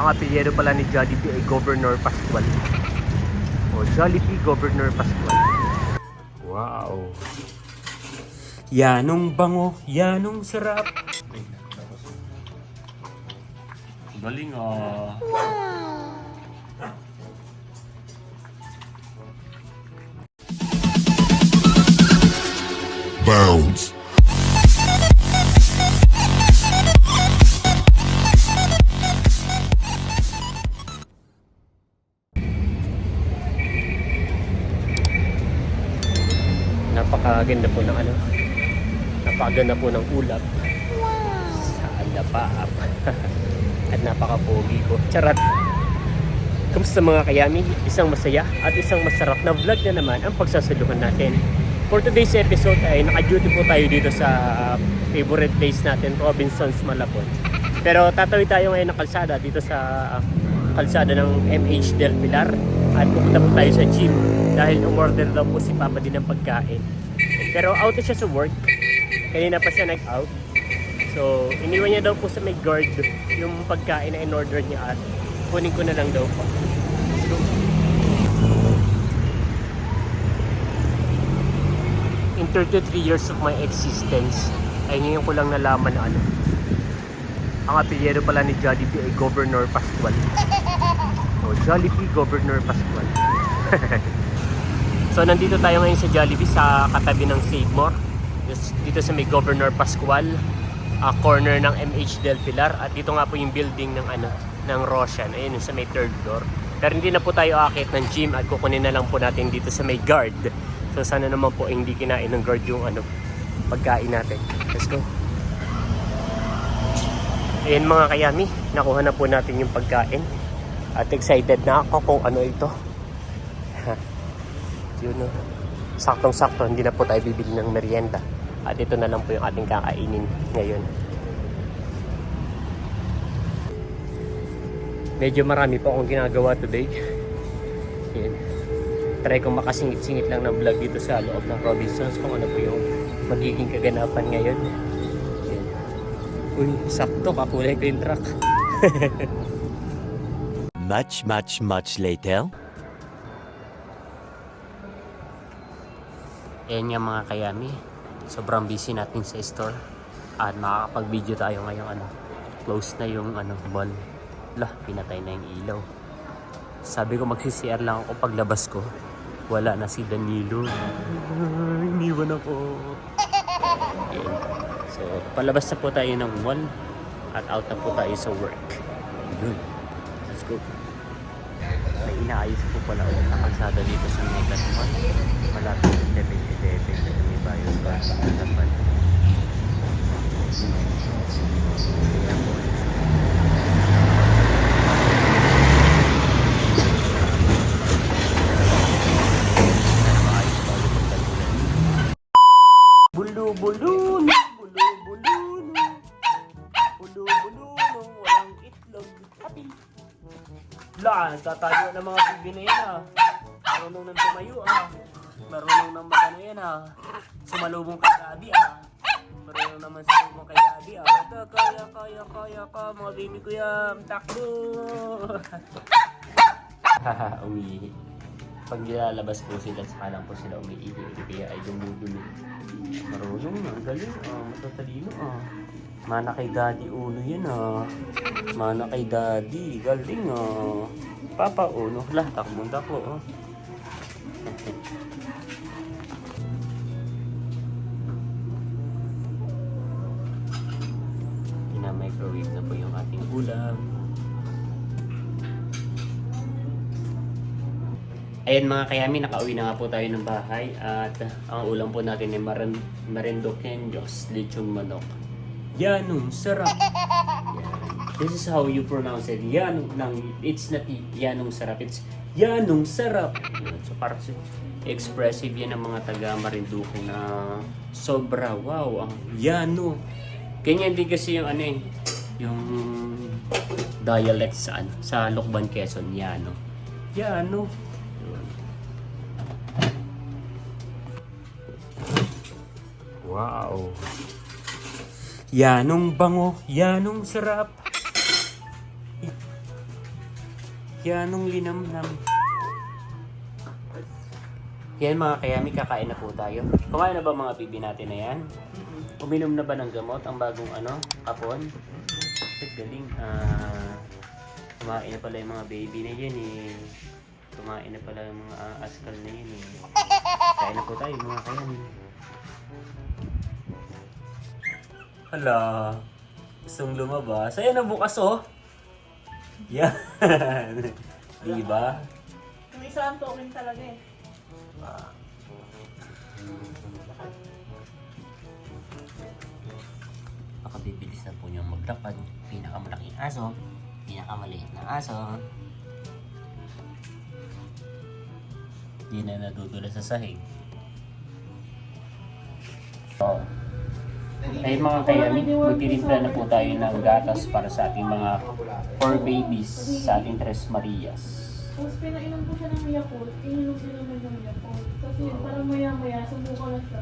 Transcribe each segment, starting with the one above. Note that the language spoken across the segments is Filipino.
Ang apelyido pala ni Jollibee ay Governor Pascual. O Jollibee Governor Pascual. Wow. Yanong bango, yanong sarap. Galing ah. Bounce. Napakaganda po ng ano. Napakaganda po ng ulap. Sa alapaap. At napakapogi ko. Charat! Kamusta mga kayami? Isang masaya at isang masarap na vlog na naman ang pagsasaluhan natin. For today's episode ay naka-duty po tayo dito sa favorite place natin, Robinson's Malabon. Pero tatawid tayo ngayon ng kalsada dito sa kalsada ng MH Del Pilar. At pupunta po tayo sa gym dahil umorder daw po si Papa din ng pagkain. Pero out na siya sa work. Kanina pa siya nag-out. So, iniwan niya daw po sa may guard yung pagkain na in-order niya at kunin ko na lang daw po. So, in 33 years of my existence, ay ngayon ko lang nalaman na ano. Ang apelyido pala ni Jollibee ay Governor Pascual. O Jollibee Governor Pascual. So, nandito tayo ngayon sa Jollibee sa katabi ng Save More. Dito sa may Governor Pascual. Corner ng MH Del Pilar at dito nga po yung building ng ano ng Roshan, ayun sa may third floor. Pero hindi na po tayo akit ng gym at kukunin na lang po natin dito sa may guard. So sana naman po hindi kinain ng guard yung ano pagkain natin. Let's go. Ayun mga kayami, nakuha na po natin yung pagkain at excited na ako kung ano ito. Yun no. Saktong-sakto, hindi na po tayo bibili ng merienda. At ito na lang po yung ating kakainin ngayon. Medyo marami po akong ginagawa today. Yan. Try kong makasingit-singit lang ng vlog dito sa loob ng Robinsons kung ano po yung magiging kaganapan ngayon. Yan. Uy, sakto, kakulay ko yung truck. Much later. Ayan nga mga kayami. Sobrang busy natin sa store. At makakapag-video tayo ngayong ano. Close na yung ano, mall. Lah, pinatay na yung ilaw. Sabi ko magsi-CR lang ako paglabas ko. Wala na si Danilo. Iniwan ako. Ayan. So, palabas na po tayo ng mall. At out na po tayo sa work. Yun. Let's go. May inaayos po pala ulit na kalsada dito sa Megat Mall. Malapit sa 7-Eleven. May bayos ba sa harapan. Kaya po. Maayos pa ulit ang kalsada. Bulu-bulun! Bulu-bulun! Bulu-bulun! Walang itlog. Happy! La, tatayo ng mga bibi na yan ah. Marunong nang tumayo ah. Marunong nang magano yan ah. Sumalubong kay daddy ah. Marunong naman sumalubong kay daddy ah. Ito, kaya ka. Mga baby ko yan. Takbo! Haha, umiihi. Pag nilalabas po sila, saka lang po sila umiihi. Kaya ay dumudumi. Marunong na, ang galing ah. Matatalino ah. Mana kay daddy uno yan ah. Mana kay daddy, galing ah. Papa uno, lah takbo oh. Pina-microwave na po yung ating ulam. Ayan mga kayami, nakauwi na nga po tayo ng bahay. At ang ulam po natin ay Merendo Kenjos, lechon manok. Yanong sarap. This is how you pronounce it. Yanong lang. It's not yanong sarap. It's yanong sarap. So parang expressive yan ng mga taga Marinduque na sobra. Wow. Ang yano. Ganyan din kasi yung ano eh. Yung dialect sa Lokban, Quezon. Yano. Yano. Wow. Yanong bango, yanong sarap. Yanong linamnam. Yan mga kayami, kakain na po tayo. Kumain na ba mga bibi natin na yan? Uminom na ba ng gamot ang bagong kapon? Galing. Kumain na pala yung mga baby na yan eh. Kumain na pala yung mga askal na yan eh. Kain na po tayo mga kayami. Hala. Gustong lumabas. Ayan na bukas oh. Yan. Diba? Yung isa ang token talaga eh. Makabibilis na po niyang maglakad. Pinakamalaking aso, pinakamaliit na aso. Hindi na natutula sa sahig. So, ay mga kayami, magtitimpla na po tayo ng gatas para sa ating mga 4 babies sa ating Tres Marias. Tapos pinainom ko siya ng Yakult, ininom din naman ng Yakult. Kasi parang maya-maya, sumuka na siya.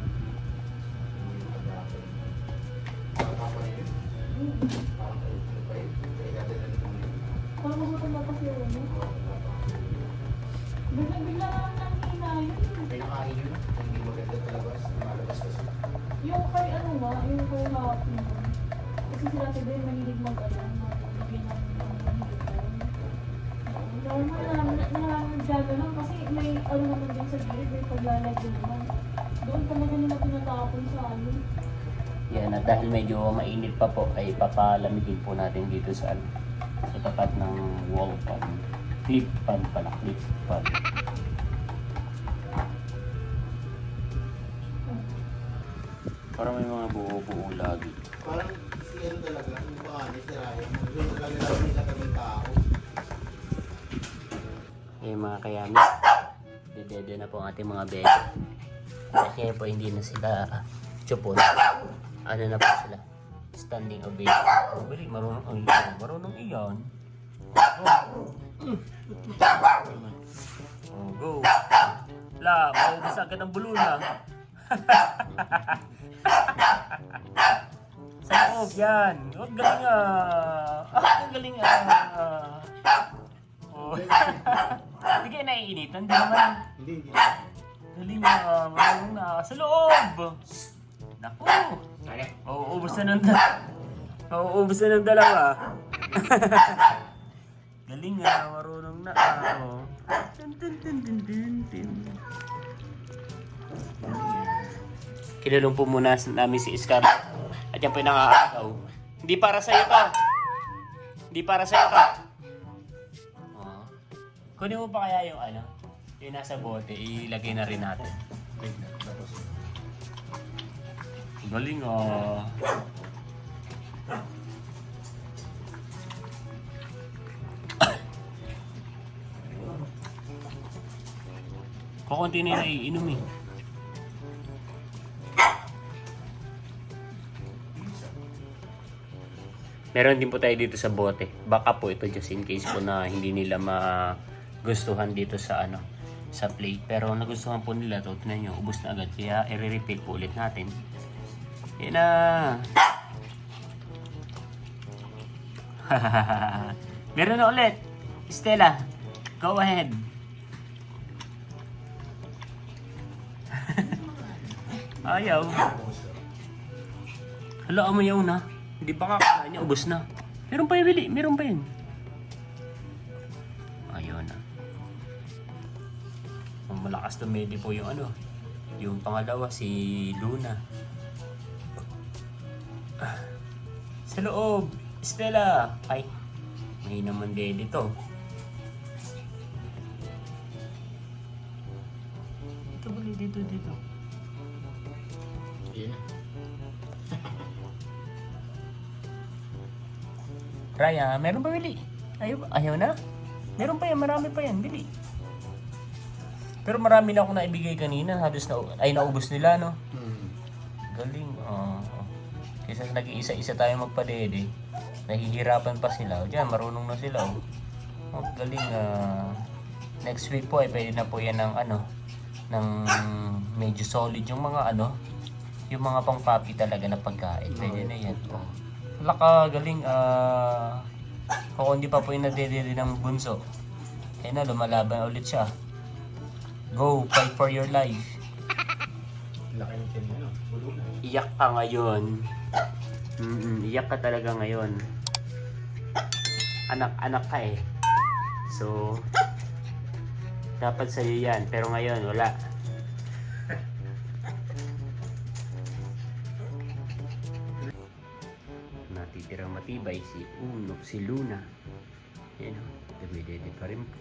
Parang magutom na kasi yun, no? Bigla-bigla na lang hina yun. Pinakain yun, hindi maganda talabas, malabas kasi. Yung kay yung kay Happy. Kasi sila si Ben mahilig mag-bigyan ng gano'n kasi may naman din sa gilid, may paglalagyan naman. Doon talaga nila tinatapon sa Yan, at dahil medyo mainit pa po, ay papalamigin po natin dito sa tapat ng wall fan. Clip fan pala, clip fan. Para may mga buo-buo lagi. Parang si ano talaga, yung pangalan, si Ryan, yung naglalaro nila kaming tao. Eh mga kayami, dede na po ang ating mga bed. Kasi po hindi na sila chupon. Ano na po sila? Standing ovation. Oh, balik, marunong ang iyan. Marunong iyan. Oh, go. La, maubos agad ang buluna. Sa loob yan. Huwag galing ang galing Oh. Hindi kayo naiinitan, di naman. Hindi. Galing marunong na. Sa loob! Naku! Mauubos na ng dalawa. Galing marunong na. Oh. Kinulong po muna namin si Iskar. At yan po yung nakakagaw. Hindi para sa'yo to. Hindi para sa'yo to. Oh. Kunin mo pa kaya yung yung nasa bote, ilagay na rin natin. Galing Kukunti na yung naiinom eh. Meron din po tayo dito sa bote. Baka po ito just in case po na hindi nila magustuhan dito sa sa plate. Pero nagustuhan po nila to. Tignan nyo, ubos na agad. Kaya i-refill po ulit natin. Yan na! Meron na ulit. Stella, go ahead. Ayaw. Hala, amayaw na. Hindi pa kakain niya, ubos na. Meron pa yung Willy, meron pa yun. Ayaw na. Malakas na medi po yung yung pangalawa, si Luna. Sa loob, Stella. Ay, may naman din dito. Dito bali, dito. Yeah. Raya, meron pa Willy? Ayaw na? Meron pa yan, marami pa yan, Willy. Pero marami na ako naibigay kanina, halos naubos nila, no? Galing, Kaysa nag-iisa-isa tayo magpadede, nahihirapan pa sila. Diyan, marunong na sila, galing, next week po ay pwede na po yan ng ng medyo solid yung mga yung mga pang papi talaga na pagkain. Pwede na yan. Wala ka galing kung hindi pa po yung nadedede ng bunso. Ayun na, lumalaban ulit siya. Go, fight for your life. Laki ng tin mo, bulong na. Iyak ka ngayon. Iyak ka talaga ngayon. Anak-anak ka eh. So, dapat sa'yo yan. Pero ngayon, wala. Natitirang matibay si Uno, si Luna. Yan o, dumidede pa rin po.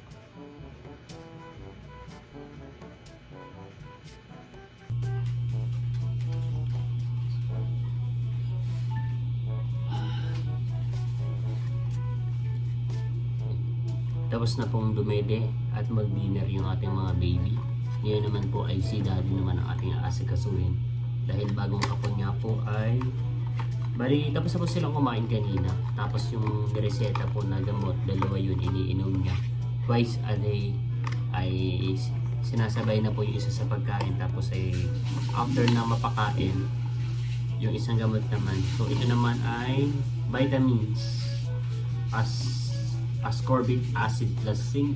Tapos na pong dumede at mag-dinner yung ating mga baby. Ngayon naman po ay si daddy naman ang ating aasikasuhin. Dahil bagong kapon niya po ay... Bali, tapos na po silang kumain kanina. Tapos yung reseta po na gamot, dalawa yun iniinom niya. Twice a day ay sinasabay na po yung isa sa pagkain. Tapos ay after na mapakain, yung isang gamot naman. So ito naman ay vitamins. Ascorbic acid plus zinc,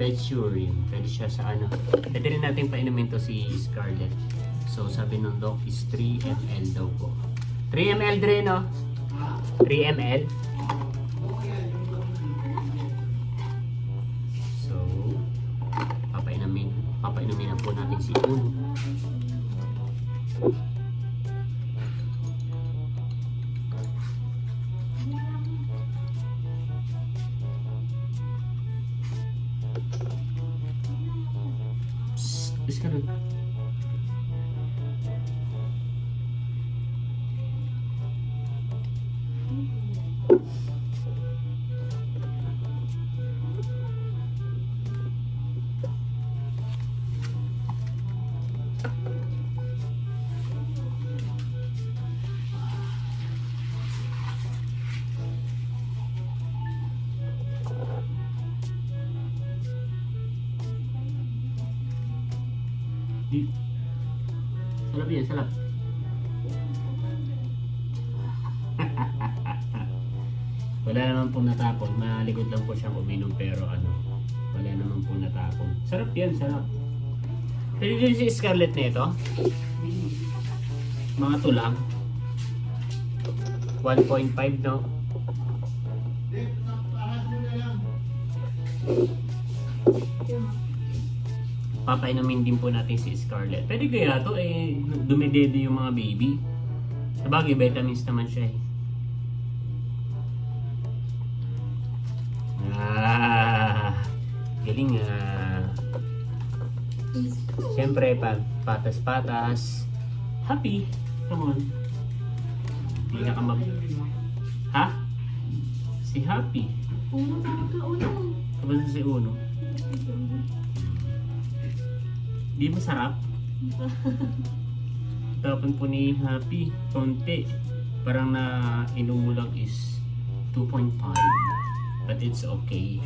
Veturium. Pwede siya sa ano. Pwede rin natin painumin to si Scarlett. So sabi ng doc is 3 ml daw po. 3 ml din no? 3 ml. So papainumin na po natin si Uno. Is ka rin. Di. Sarap yan, sarap. Wala naman pong natapon. Malikod lang po siyang uminom pero ano, wala naman pong natapon. Sarap yan, sarap. Pwede din si Scarlett na ito. Mga tulang. 1.5 no? Papainumin din po natin si Scarlett. Pwede kaya to eh, dumidede yung mga baby. Sabagay, vitamins naman siya eh. Galing Siyempre, patas-patas. Happy. Come on. Hindi na ka Ha? Si Happy. Uno, tawag ka, Uno. Kamusta si Uno? Di masarap? Tapon po ni Happy, konti. Parang na inom mo lang is 2.5. But it's okay.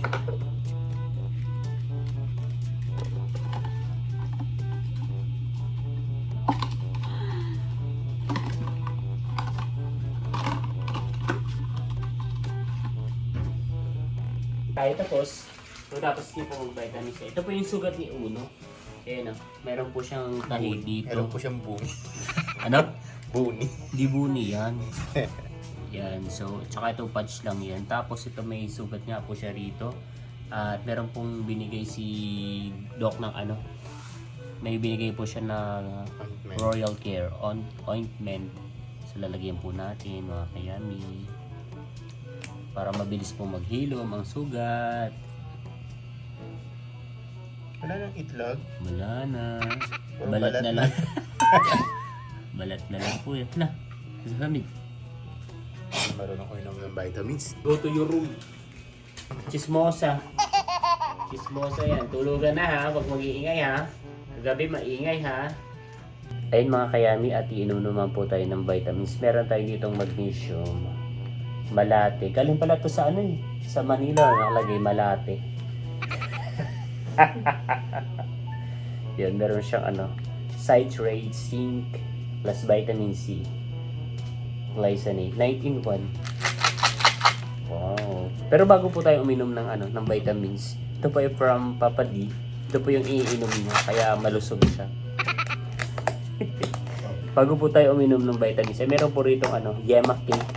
Tayo tapos. So tapos hindi po mag-vitamins. Ito po yung sugat ni Uno. Ayan o, meron po siyang tahi dito. Meron po siyang buni. Ano? Buni. Di buni yan. Yan, so, tsaka ito patch lang yan. Tapos ito may sugat nga po siya rito. At meron pong binigay si Doc ng ano. May binigay po siya na Ointment. Royal Care ointment. So lalagyan po natin mga kayami. Para mabilis po maghilom ang sugat. Wala nang itlog. Wala na. Puro Balat balat na na. lang. Balat na lang po yan. Hala, sa lamig. Marunong ko inom ng vitamins. Go to your room. Chismosa. Chismosa yan. Tulugan na ha. Huwag mag-iingay ha. Kagabi maingay ha. Ayun mga kayami at iinom naman po tayo ng vitamins. Meron tayo ditong magnesium. Malate. Galing pala to sa ano eh. Sa Manila nakalagay Malate. Yan, meron siyang ano. Citrate, zinc, plus vitamin C. Glycinate. 19-1. Wow. Pero bago po tayo uminom ng ng vitamins, ito po ay from Papa D. Ito po yung iinom niya, kaya malusog siya. Bago po tayo uminom ng vitamins, ay meron po rito yema cake.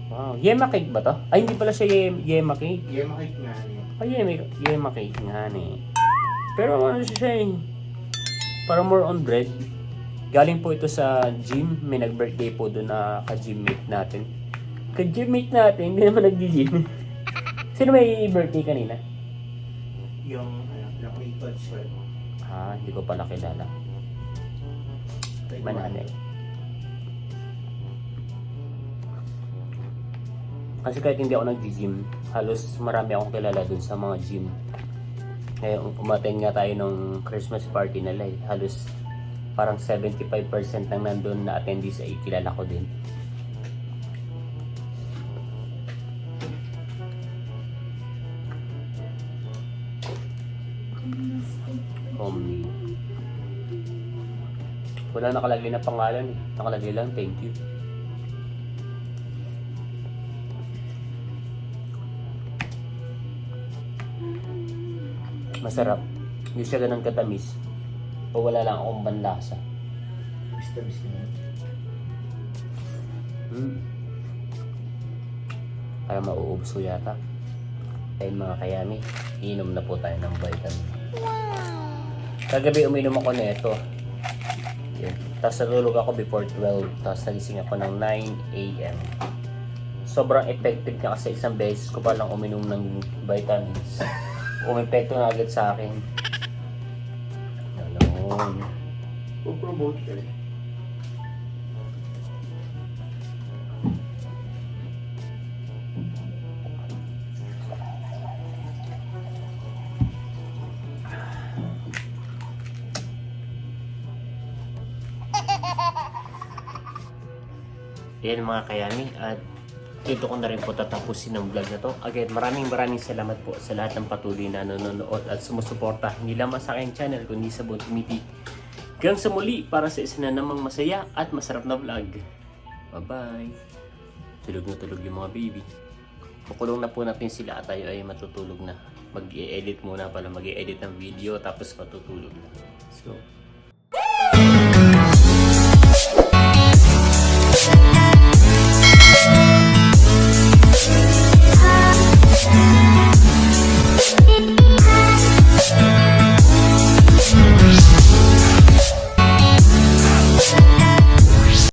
Wow, yema cake ba to? Ay, hindi pala siya yema cake. Yema cake nga niya. Ay, yema cake nga Pero ano siya parang more on bread. Galing po ito sa gym. May nag-birthday po doon na ka-gymmate natin. Ka-gymmate natin? Hindi naman nag-gym. Sino may birthday kanina? Yung nakikita siya. Hindi ko pala kilala. Manali. Kasi kahit hindi ako nag-gym, halos marami akong kilala dun sa mga gym. Kaya umattend nga tayo ng Christmas party nila halos parang 75% ng nandun na attendees ay kilala ko din. Homemade. Wala nakalagay na pangalan Nakalagay lang, thank you. Masarap. Hindi siya ganun katamis. O wala lang akong banlasa. Bis na yun. Kaya mauubos ko yata. Ayun mga kayami, inom na po tayo ng vitamin. Kagabi uminom ako nito. Yun. Tapos natulog ako before 12. Tapos nagising ako ng 9 AM. Sobrang effective niya kasi isang beses ko pa lang uminom ng vitamins. Umepekto na agad sa akin. Ganon. Promote siya. Yan mga kayami, at dito ko na rin po tatapusin ang vlog na to. Again, maraming salamat po sa lahat ng patuloy na nanonood at sumusuporta hindi lamang sa aking channel kundi sa buong community. Hanggang sa muli para sa isa na namang masaya at masarap na vlog. Bye-bye. Tulog na tulog yung mga baby. Kukulong na po natin sila at tayo ay matutulog na. Mag-i-edit muna pala, mag-i-edit ng video tapos matutulog na. So,